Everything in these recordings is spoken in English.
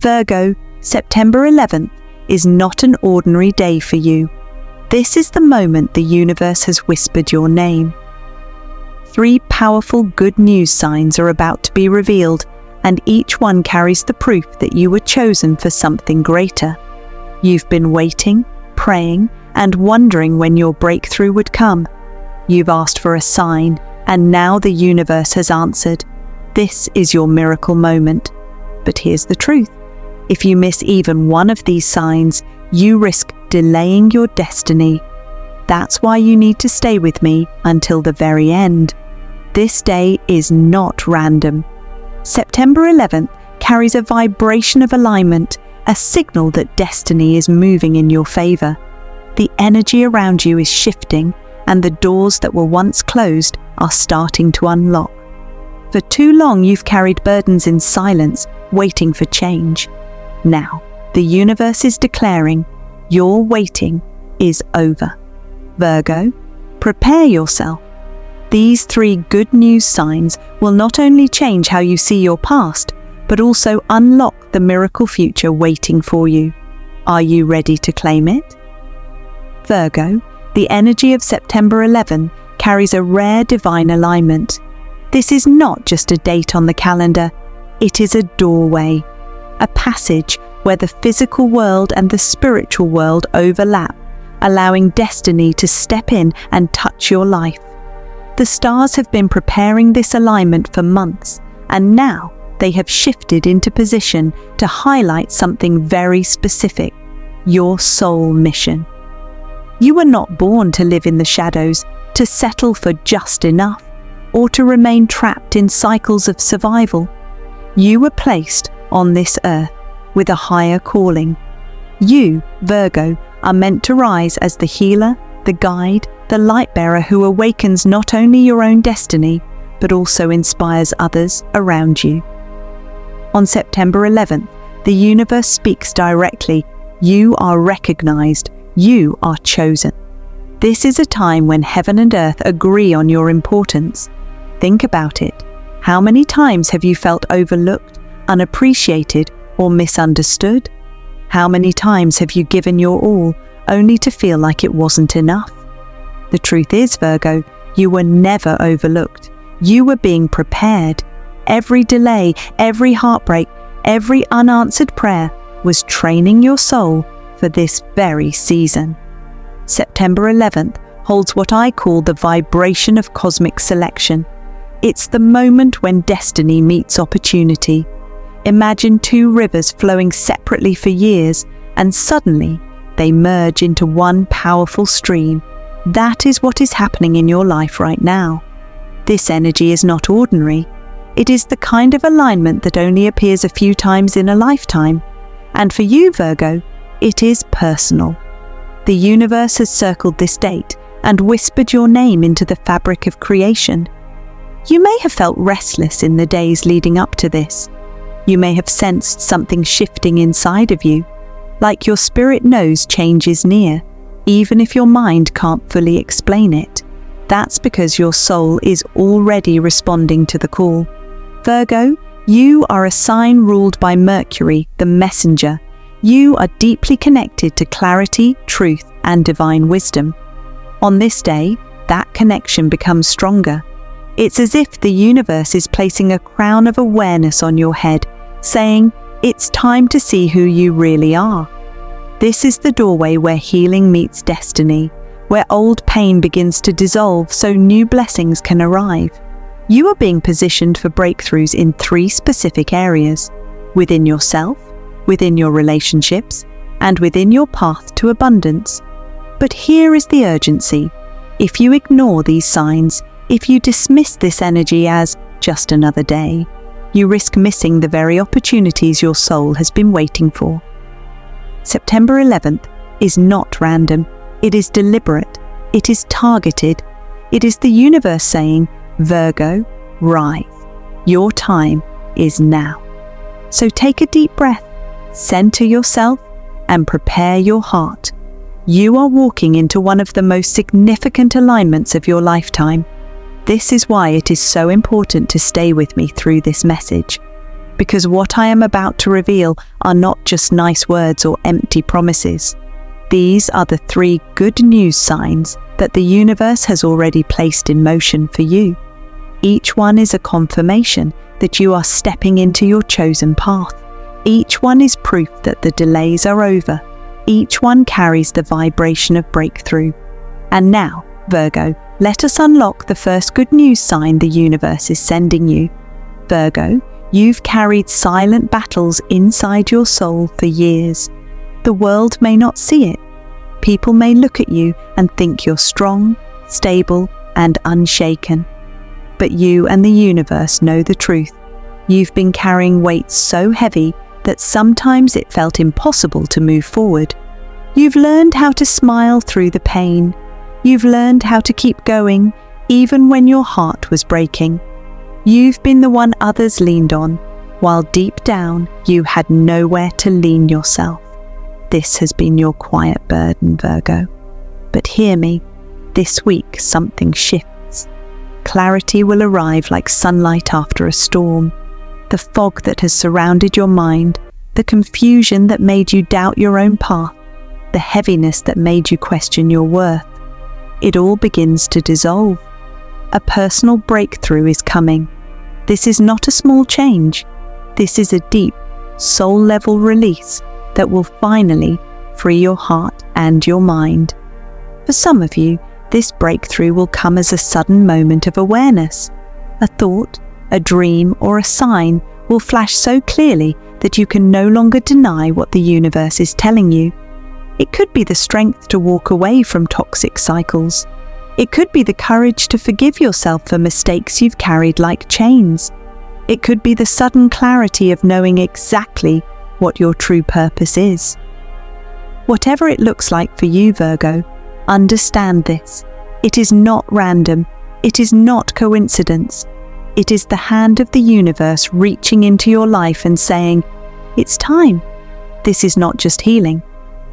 Virgo, September 11th is not an ordinary day for you. This is the moment the universe has whispered your name. 3 powerful good news signs are about to be revealed, and each one carries the proof that you were chosen for something greater. You've been waiting, praying, and wondering when your breakthrough would come. You've asked for a sign, and now the universe has answered. This is your miracle moment. But here's the truth. If you miss even one of these signs, you risk delaying your destiny. That's why you need to stay with me until the very end. This day is not random. September 11th carries a vibration of alignment, a signal that destiny is moving in your favor. The energy around you is shifting, and the doors that were once closed are starting to unlock. For too long, you've carried burdens in silence, waiting for change. Now, the universe is declaring, your waiting is over. Virgo, prepare yourself. These 3 good news signs will not only change how you see your past, but also unlock the miracle future waiting for you. Are you ready to claim it? Virgo, the energy of September 11 carries a rare divine alignment. This is not just a date on the calendar, it is a doorway, a passage where the physical world and the spiritual world overlap, allowing destiny to step in and touch your life. The stars have been preparing this alignment for months, and now they have shifted into position to highlight something very specific: your soul mission. You were not born to live in the shadows, to settle for just enough, or to remain trapped in cycles of survival. You were placed on this earth with a higher calling. You, Virgo, are meant to rise as the healer, the guide, the light bearer who awakens not only your own destiny, but also inspires others around you. On September 11th, the universe speaks directly. You are recognized. You are chosen. This is a time when heaven and earth agree on your importance. Think about it. How many times have you felt overlooked, unappreciated, or misunderstood? How many times have you given your all, only to feel like it wasn't enough? The truth is, Virgo, you were never overlooked. You were being prepared. Every delay, every heartbreak, every unanswered prayer was training your soul for this very season. September 11th holds what I call the vibration of cosmic selection. It's the moment when destiny meets opportunity. Imagine 2 rivers flowing separately for years, and suddenly they merge into one powerful stream. That is what is happening in your life right now. This energy is not ordinary. It is the kind of alignment that only appears a few times in a lifetime. And for you, Virgo, it is personal. The universe has circled this date and whispered your name into the fabric of creation. You may have felt restless in the days leading up to this. You may have sensed something shifting inside of you, like your spirit knows change is near, even if your mind can't fully explain it. That's because your soul is already responding to the call. Virgo, you are a sign ruled by Mercury, the messenger. You are deeply connected to clarity, truth, and divine wisdom. On this day, that connection becomes stronger. It's as if the universe is placing a crown of awareness on your head, saying, it's time to see who you really are. This is the doorway where healing meets destiny, where old pain begins to dissolve so new blessings can arrive. You are being positioned for breakthroughs in 3 specific areas: within yourself, within your relationships, and within your path to abundance. But here is the urgency. If you ignore these signs, if you dismiss this energy as just another day, you risk missing the very opportunities your soul has been waiting for. September 11th is not random. It is deliberate. It is targeted. It is the universe saying, Virgo, rise. Your time is now. So take a deep breath, center yourself, and prepare your heart. You are walking into one of the most significant alignments of your lifetime. This is why it is so important to stay with me through this message, because what I am about to reveal are not just nice words or empty promises. These are the 3 good news signs that the universe has already placed in motion for you. Each one is a confirmation that you are stepping into your chosen path. Each one is proof that the delays are over. Each one carries the vibration of breakthrough. And now, Virgo, let us unlock the first good news sign the universe is sending you. Virgo, you've carried silent battles inside your soul for years. The world may not see it. People may look at you and think you're strong, stable, and unshaken. But you and the universe know the truth. You've been carrying weight so heavy that sometimes it felt impossible to move forward. You've learned how to smile through the pain. You've learned how to keep going, even when your heart was breaking. You've been the one others leaned on, while deep down you had nowhere to lean yourself. This has been your quiet burden, Virgo. But hear me, this week something shifts. Clarity will arrive like sunlight after a storm. The fog that has surrounded your mind, the confusion that made you doubt your own path, the heaviness that made you question your worth. It all begins to dissolve. A personal breakthrough is coming. This is not a small change. This is a deep, soul-level release that will finally free your heart and your mind. For some of you, this breakthrough will come as a sudden moment of awareness. A thought, a dream, or a sign will flash so clearly that you can no longer deny what the universe is telling you. It could be the strength to walk away from toxic cycles. It could be the courage to forgive yourself for mistakes you've carried like chains. It could be the sudden clarity of knowing exactly what your true purpose is. Whatever it looks like for you, Virgo, understand this. It is not random. It is not coincidence. It is the hand of the universe reaching into your life and saying, "It's time." This is not just healing.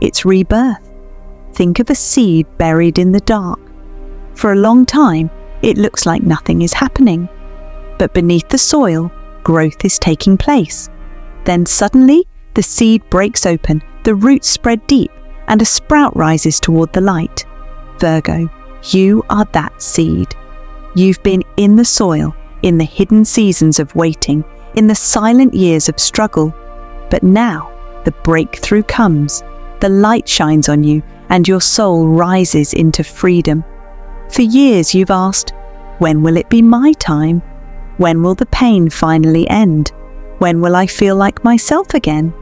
It's rebirth. Think of a seed buried in the dark. For a long time, it looks like nothing is happening. But beneath the soil, growth is taking place. Then suddenly, the seed breaks open, the roots spread deep, and a sprout rises toward the light. Virgo, you are that seed. You've been in the soil, in the hidden seasons of waiting, in the silent years of struggle. But now, the breakthrough comes. The light shines on you, and your soul rises into freedom. For years you've asked, when will it be my time? When will the pain finally end? When will I feel like myself again?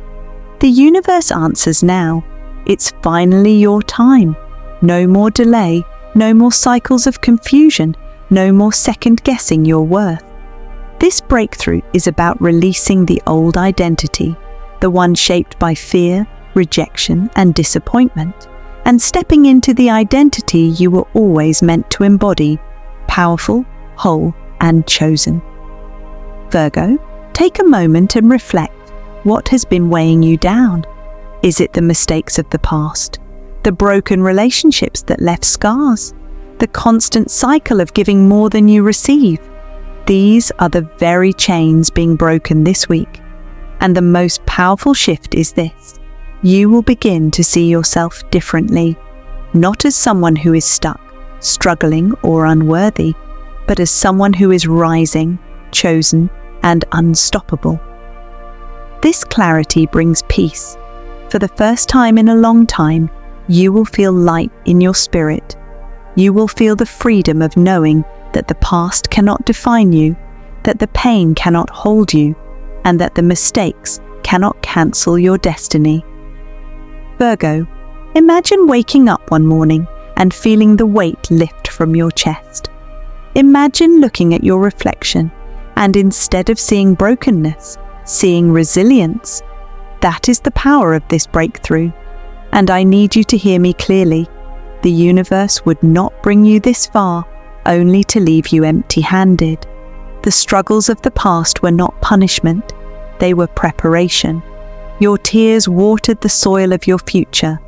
The universe answers now. It's finally your time. No more delay, no more cycles of confusion, no more second-guessing your worth. This breakthrough is about releasing the old identity, the one shaped by fear, rejection, and disappointment, and stepping into the identity you were always meant to embody, powerful, whole, and chosen. Virgo, take a moment and reflect. What has been weighing you down? Is it the mistakes of the past? The broken relationships that left scars? The constant cycle of giving more than you receive? These are the very chains being broken this week. And the most powerful shift is this. You will begin to see yourself differently, not as someone who is stuck, struggling, or unworthy, but as someone who is rising, chosen, and unstoppable. This clarity brings peace. For the first time in a long time, you will feel light in your spirit. You will feel the freedom of knowing that the past cannot define you, that the pain cannot hold you, and that the mistakes cannot cancel your destiny. Virgo, imagine waking up one morning and feeling the weight lift from your chest. Imagine looking at your reflection and instead of seeing brokenness, seeing resilience. That is the power of this breakthrough. And I need you to hear me clearly. The universe would not bring you this far only to leave you empty-handed. The struggles of the past were not punishment, they were preparation. Your tears watered the soil of your future.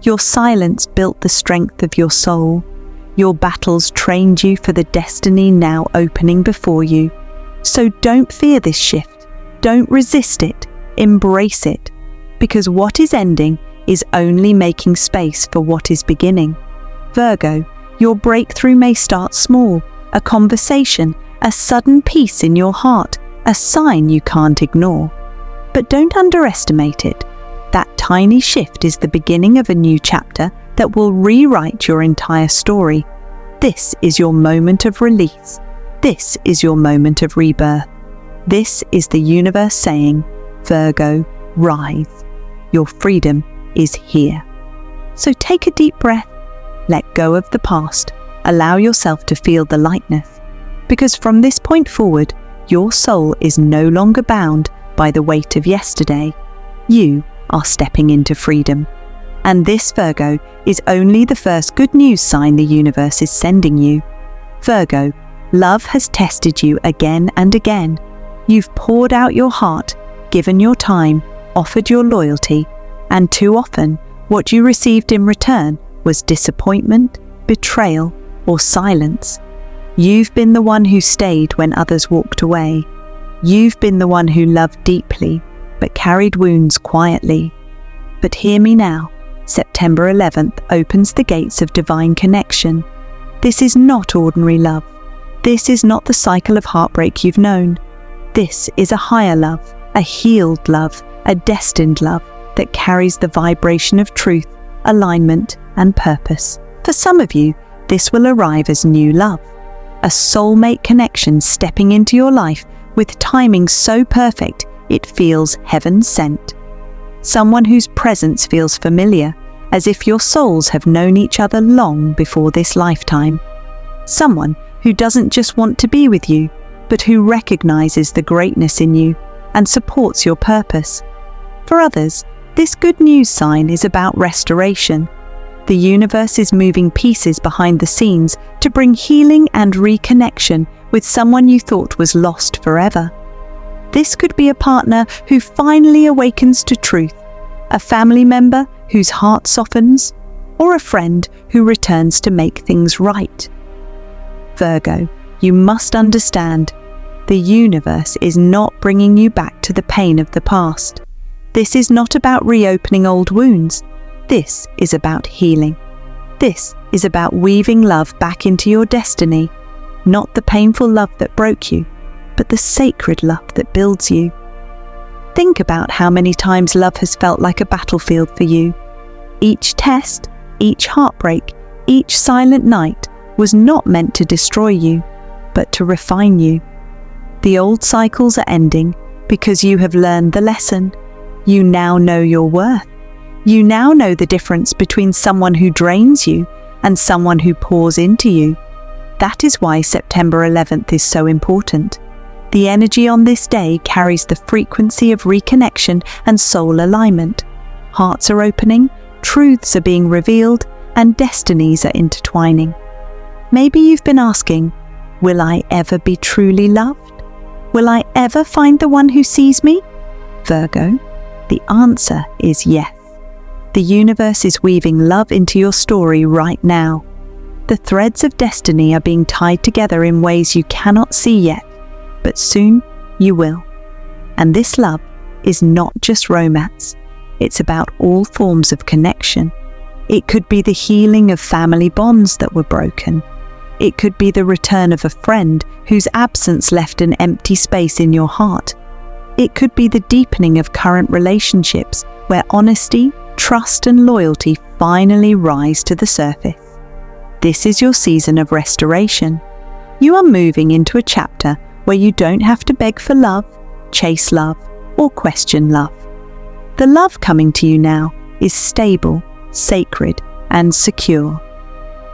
Your silence built the strength of your soul. Your battles trained you for the destiny now opening before you. So don't fear this shift. Don't resist it, embrace it, because what is ending is only making space for what is beginning. Virgo, your breakthrough may start small, a conversation, a sudden peace in your heart, a sign you can't ignore. But don't underestimate it. That tiny shift is the beginning of a new chapter that will rewrite your entire story. This is your moment of release. This is your moment of rebirth. This is the universe saying, Virgo, rise. Your freedom is here. So take a deep breath. Let go of the past. Allow yourself to feel the lightness. Because from this point forward, your soul is no longer bound by the weight of yesterday. You are stepping into freedom. And this, Virgo, is only the first good news sign the universe is sending you. Virgo, love has tested you again and again. You've poured out your heart, given your time, offered your loyalty, and too often, what you received in return was disappointment, betrayal, or silence. You've been the one who stayed when others walked away. You've been the one who loved deeply, but carried wounds quietly. But hear me now. September 11th opens the gates of divine connection. This is not ordinary love. This is not the cycle of heartbreak you've known. This is a higher love, a healed love, a destined love that carries the vibration of truth, alignment, and purpose. For some of you, this will arrive as new love, a soulmate connection stepping into your life with timing so perfect it feels heaven sent. Someone whose presence feels familiar, as if your souls have known each other long before this lifetime. Someone who doesn't just want to be with you, but who recognizes the greatness in you and supports your purpose. For others, this good news sign is about restoration. The universe is moving pieces behind the scenes to bring healing and reconnection with someone you thought was lost forever. This could be a partner who finally awakens to truth, a family member whose heart softens, or a friend who returns to make things right. Virgo, you must understand, the universe is not bringing you back to the pain of the past. This is not about reopening old wounds. This is about healing. This is about weaving love back into your destiny, not the painful love that broke you, but the sacred love that builds you. Think about how many times love has felt like a battlefield for you. Each test, each heartbreak, each silent night was not meant to destroy you, but to refine you. The old cycles are ending because you have learned the lesson. You now know your worth. You now know the difference between someone who drains you and someone who pours into you. That is why September 11th is so important. The energy on this day carries the frequency of reconnection and soul alignment. Hearts are opening, truths are being revealed, and destinies are intertwining. Maybe you've been asking, will I ever be truly loved? Will I ever find the one who sees me? Virgo, the answer is yes. The universe is weaving love into your story right now. The threads of destiny are being tied together in ways you cannot see yet, but soon you will. And this love is not just romance. It's about all forms of connection. It could be the healing of family bonds that were broken. It could be the return of a friend whose absence left an empty space in your heart. It could be the deepening of current relationships where honesty, trust, and loyalty finally rise to the surface. This is your season of restoration. You are moving into a chapter where you don't have to beg for love, chase love, or question love. The love coming to you now is stable, sacred, and secure.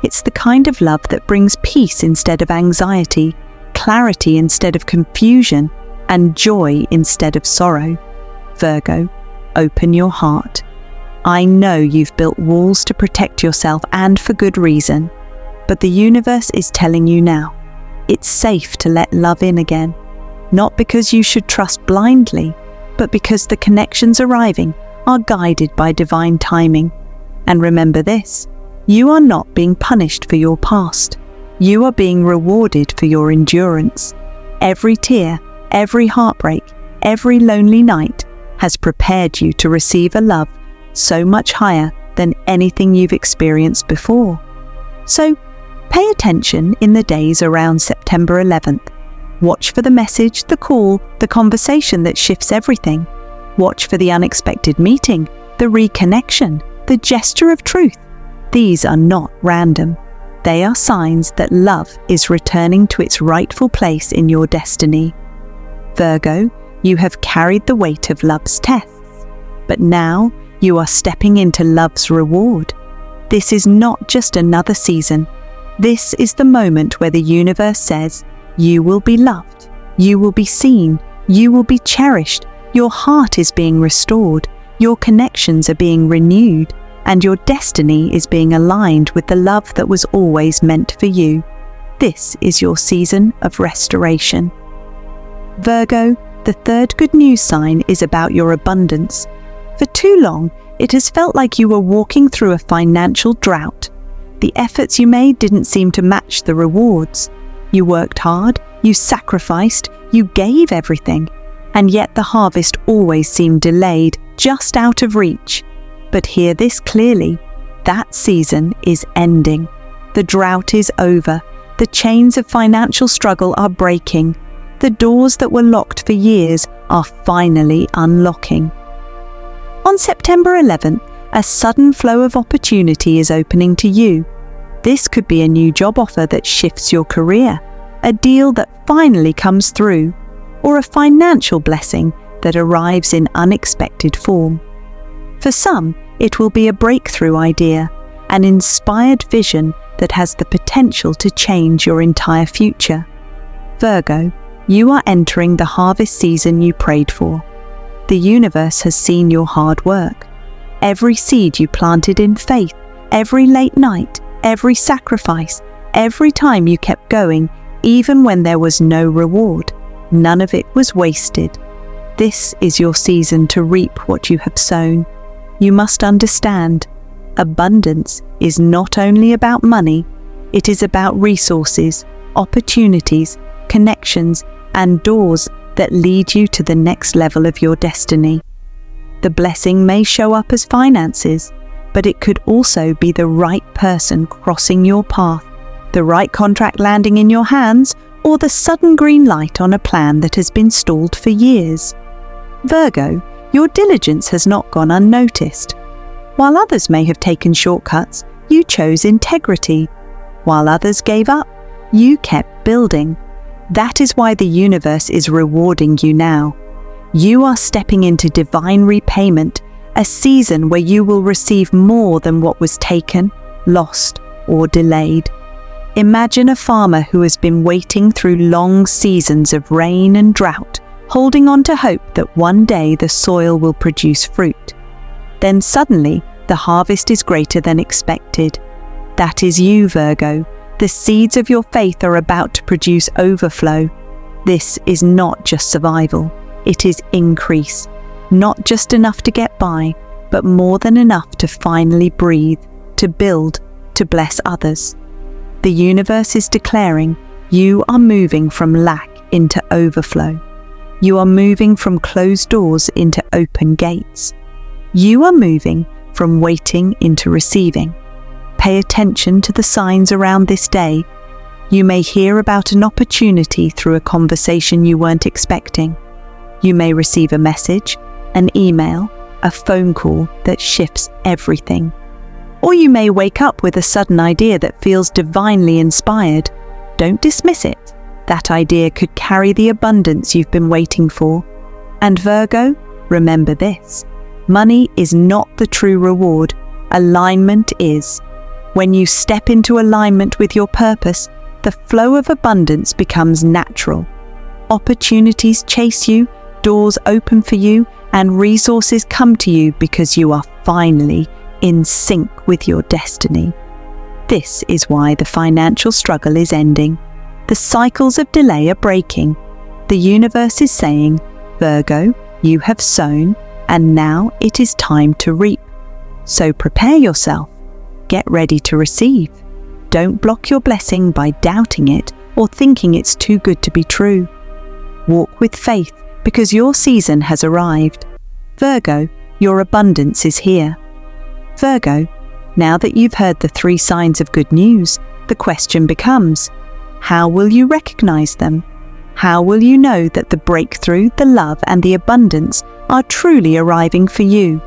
It's the kind of love that brings peace instead of anxiety, clarity instead of confusion, and joy instead of sorrow. Virgo, open your heart. I know you've built walls to protect yourself, and for good reason. But the universe is telling you now, it's safe to let love in again. Not because you should trust blindly, but because the connections arriving are guided by divine timing. And remember this, you are not being punished for your past. You are being rewarded for your endurance. Every tear, every heartbreak, every lonely night has prepared you to receive a love so much higher than anything you've experienced before. So, pay attention in the days around September 11th. Watch for the message, the call, the conversation that shifts everything. Watch for the unexpected meeting, the reconnection, the gesture of truth. These are not random. They are signs that love is returning to its rightful place in your destiny. Virgo, you have carried the weight of love's tests, but now you are stepping into love's reward. This is not just another season. This is the moment where the universe says, you will be loved, you will be seen, you will be cherished, your heart is being restored, your connections are being renewed, and your destiny is being aligned with the love that was always meant for you. This is your season of restoration. Virgo, the third good news sign is about your abundance. For too long, it has felt like you were walking through a financial drought. The efforts you made didn't seem to match the rewards. You worked hard, you sacrificed, you gave everything, and yet the harvest always seemed delayed, just out of reach. But hear this clearly, that season is ending. The drought is over. The chains of financial struggle are breaking. The doors that were locked for years are finally unlocking. On September 11th, a sudden flow of opportunity is opening to you. This could be a new job offer that shifts your career, a deal that finally comes through, or a financial blessing that arrives in unexpected form. For some, it will be a breakthrough idea, an inspired vision that has the potential to change your entire future. Virgo, you are entering the harvest season you prayed for. The universe has seen your hard work. Every seed you planted in faith, every late night, every sacrifice, every time you kept going, even when there was no reward, none of it was wasted. This is your season to reap what you have sown. You must understand, abundance is not only about money, it is about resources, opportunities, connections, and doors that lead you to the next level of your destiny. The blessing may show up as finances, but it could also be the right person crossing your path, the right contract landing in your hands, or the sudden green light on a plan that has been stalled for years. Virgo, your diligence has not gone unnoticed. While others may have taken shortcuts, you chose integrity. While others gave up, you kept building. That is why the universe is rewarding you now. You are stepping into divine repayment, a season where you will receive more than what was taken, lost, or delayed. Imagine a farmer who has been waiting through long seasons of rain and drought, holding on to hope that one day the soil will produce fruit. Then suddenly, the harvest is greater than expected. That is you, Virgo. The seeds of your faith are about to produce overflow. This is not just survival, it is increase. Not just enough to get by, but more than enough to finally breathe, to build, to bless others. The universe is declaring you are moving from lack into overflow. You are moving from closed doors into open gates. You are moving from waiting into receiving. Pay attention to the signs around this day. You may hear about an opportunity through a conversation you weren't expecting. You may receive a message, an email, a phone call that shifts everything. Or you may wake up with a sudden idea that feels divinely inspired. Don't dismiss it. That idea could carry the abundance you've been waiting for. And Virgo, remember this. Money is not the true reward. Alignment is. When you step into alignment with your purpose, the flow of abundance becomes natural. Opportunities chase you, doors open for you, and resources come to you because you are finally in sync with your destiny. This is why the financial struggle is ending. The cycles of delay are breaking. The universe is saying, Virgo, you have sown, and now it is time to reap. So prepare yourself. Get ready to receive. Don't block your blessing by doubting it or thinking it's too good to be true. Walk with faith, because your season has arrived. Virgo, your abundance is here. Virgo, now that you've heard the 3 signs of good news, the question becomes, how will you recognize them? How will you know that the breakthrough, the love, and the abundance are truly arriving for you?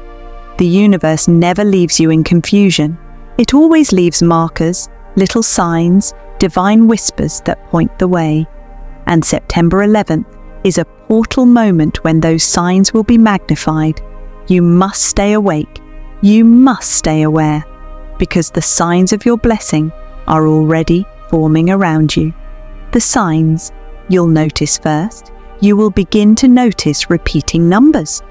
The universe never leaves you in confusion. It always leaves markers, little signs, divine whispers that point the way. And September 11th is a portal moment when those signs will be magnified. You must stay awake. You must stay aware, because the signs of your blessing are already forming around you. The signs you'll notice first. You will begin to notice repeating numbers.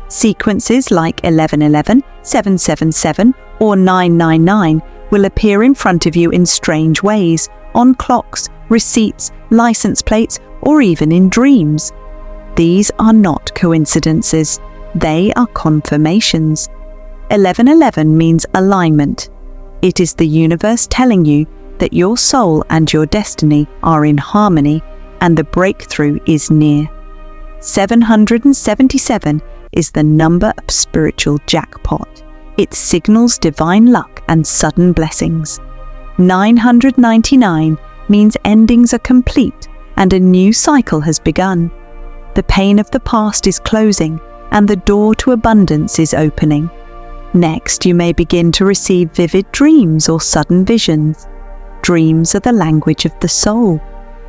Sequences like 1111, 777, or 999 will appear in front of you in strange ways, on clocks, receipts, license plates, or even in dreams. These are not coincidences. They are confirmations. 1111 means alignment. It is the universe telling you that your soul and your destiny are in harmony and the breakthrough is near. 777 is the number of spiritual jackpot. It signals divine luck and sudden blessings. 999 means endings are complete and a new cycle has begun. The pain of the past is closing and the door to abundance is opening. Next, you may begin to receive vivid dreams or sudden visions. Dreams are the language of the soul.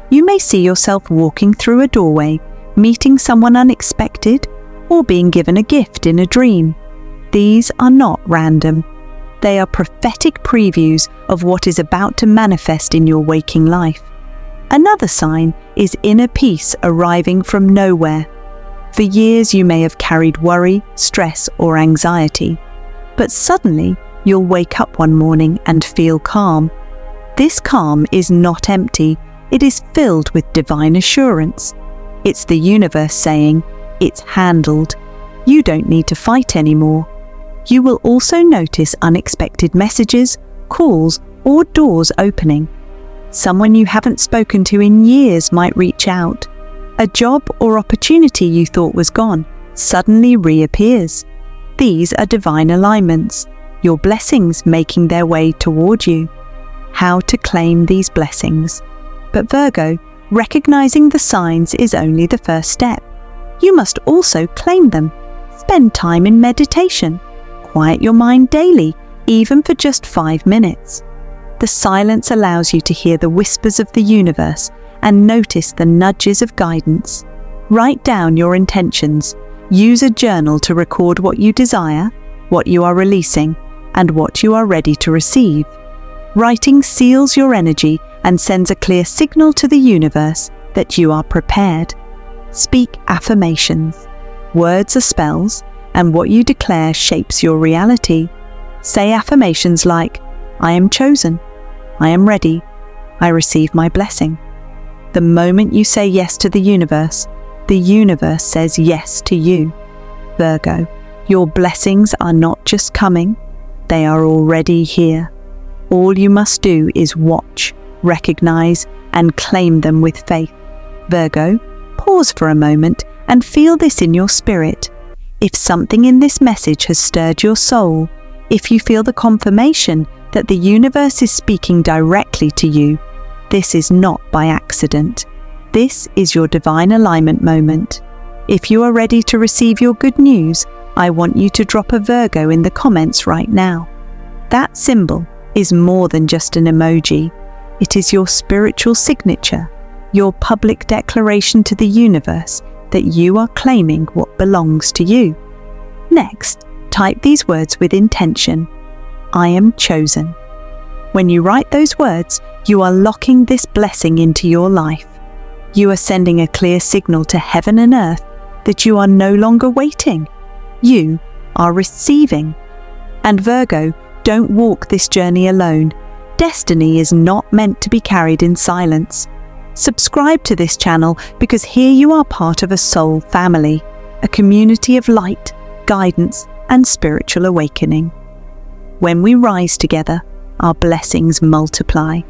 You may see yourself walking through a doorway, meeting someone unexpected, or being given a gift in a dream. These are not random. They are prophetic previews of what is about to manifest in your waking life. Another sign is inner peace arriving from nowhere. For years you may have carried worry, stress, or anxiety, but suddenly you'll wake up one morning and feel calm. This calm is not empty, it is filled with divine assurance. It's the universe saying, it's handled. You don't need to fight anymore. You will also notice unexpected messages, calls, or doors opening. Someone you haven't spoken to in years might reach out. A job or opportunity you thought was gone suddenly reappears. These are divine alignments, your blessings making their way toward you. How to claim these blessings. But Virgo, recognizing the signs is only the first step. You must also claim them. Spend time in meditation. Quiet your mind daily, even for just 5 minutes. The silence allows you to hear the whispers of the universe and notice the nudges of guidance. Write down your intentions. Use a journal to record what you desire, what you are releasing, and what you are ready to receive. Writing seals your energy and sends a clear signal to the universe that you are prepared. Speak affirmations. Words are spells, and what you declare shapes your reality. Say affirmations like, I am chosen, I am ready, I receive my blessing. The moment you say yes to the universe says yes to you. Virgo, your blessings are not just coming, they are already here. All you must do is watch, recognize, and claim them with faith. Virgo, pause for a moment and feel this in your spirit. If something in this message has stirred your soul, if you feel the confirmation that the universe is speaking directly to you, this is not by accident. This is your divine alignment moment. If you are ready to receive your good news, I want you to drop a Virgo in the comments right now. That symbol is more than just an emoji. It is your spiritual signature, your public declaration to the universe that you are claiming what belongs to you. Next, type these words with intention. I am chosen. When you write those words, you are locking this blessing into your life. You are sending a clear signal to heaven and earth that you are no longer waiting. You are receiving. And Virgo, don't walk this journey alone. Destiny is not meant to be carried in silence. Subscribe to this channel because here you are part of a soul family, a community of light, guidance, and spiritual awakening. When we rise together, our blessings multiply.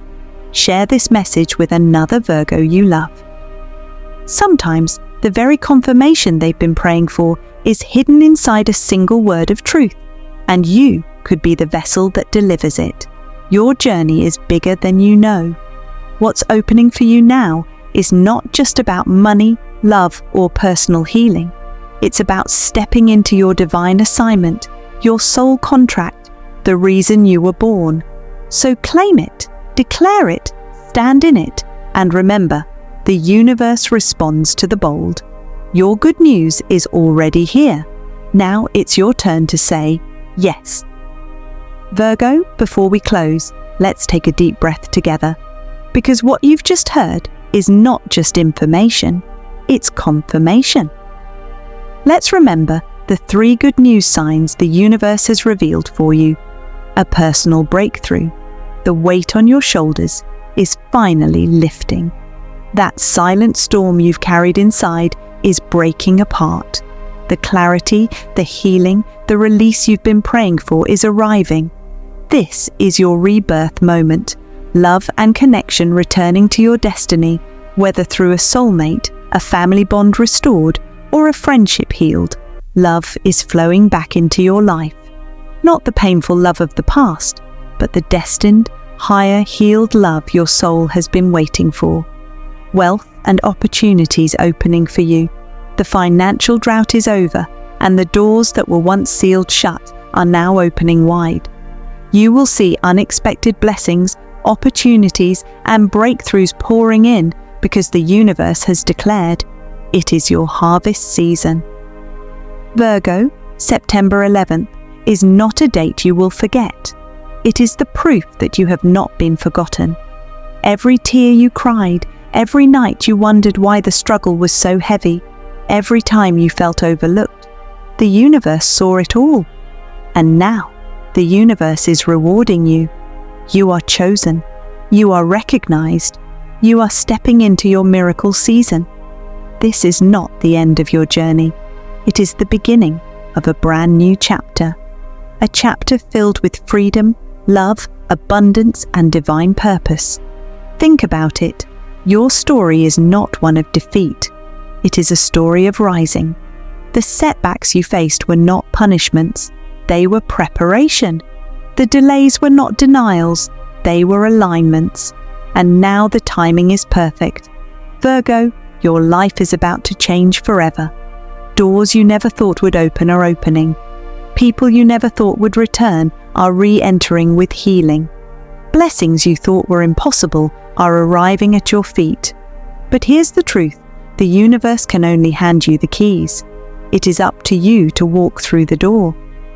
Share this message with another Virgo you love. Sometimes The very confirmation they've been praying for is hidden inside a single word of truth, and you could be the vessel that delivers it. Your journey is bigger than you know. What's opening for you now is not just about money, love, or personal healing. It's about stepping into your divine assignment, your soul contract, the reason you were born. So claim it, declare it, stand in it, and remember, the universe responds to the bold. Your good news is already here. Now it's your turn to say yes. Virgo, before we close, let's take a deep breath together, because what you've just heard is not just information, it's confirmation. Let's remember the 3 good news signs the universe has revealed for you. A personal breakthrough. The weight on your shoulders is finally lifting. That silent storm you've carried inside is breaking apart. The clarity, the healing, the release you've been praying for is arriving. This is your rebirth moment. Love and connection returning to your destiny, whether through a soulmate, a family bond restored, or a friendship healed. Love is flowing back into your life. Not the painful love of the past, but the destined, higher, healed love your soul has been waiting for. Wealth and opportunities opening for you. The financial drought is over, and the doors that were once sealed shut are now opening wide. You will see unexpected blessings, opportunities, and breakthroughs pouring in because the universe has declared it is your harvest season. Virgo, September 11th, is not a date you will forget. It is the proof that you have not been forgotten. Every tear you cried, every night you wondered why the struggle was so heavy, every time you felt overlooked, the universe saw it all. And now, the universe is rewarding you. You are chosen. You are recognized. You are stepping into your miracle season. This is not the end of your journey. It is the beginning of a brand new chapter. A chapter filled with freedom, love, abundance, and divine purpose. Think about it. Your story is not one of defeat. It is a story of rising. The setbacks you faced were not punishments. They were preparation. The delays were not denials. They were alignments. And now the timing is perfect. Virgo, your life is about to change forever. Doors you never thought would open are opening. People you never thought would return are re-entering with healing. Blessings you thought were impossible are arriving at your feet. But here's the truth. The universe can only hand you the keys. It is up to you to walk through the door.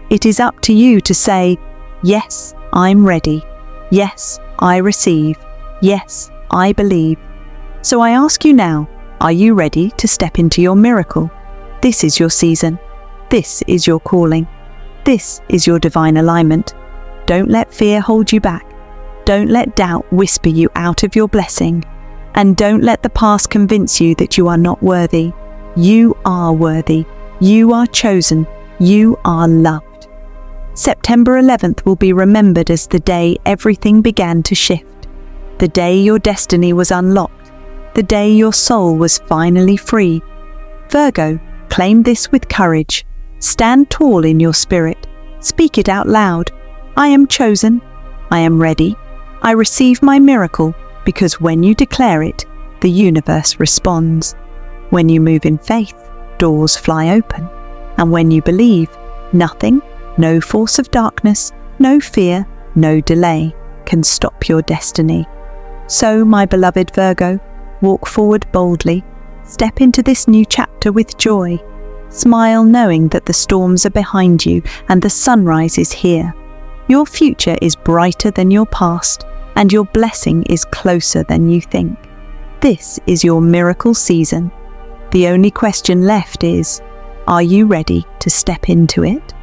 It is up to you to say, yes, I'm ready. Yes, I receive. Yes, I believe. So I ask you now, are you ready to step into your miracle? This is your season. This is your calling. This is your divine alignment. Don't let fear hold you back. Don't let doubt whisper you out of your blessing. And don't let the past convince you that you are not worthy. You are worthy. You are chosen. You are loved. September 11th will be remembered as the day everything began to shift. The day your destiny was unlocked. The day your soul was finally free. Virgo, claim this with courage. Stand tall in your spirit. Speak it out loud. I am chosen. I am ready. I receive my miracle, because when you declare it, the universe responds. When you move in faith, doors fly open. And when you believe, nothing, no force of darkness, no fear, no delay can stop your destiny. So, my beloved Virgo, walk forward boldly. Step into this new chapter with joy. Smile knowing that the storms are behind you and the sunrise is here. Your future is brighter than your past, and your blessing is closer than you think. This is your miracle season. The only question left is, are you ready to step into it?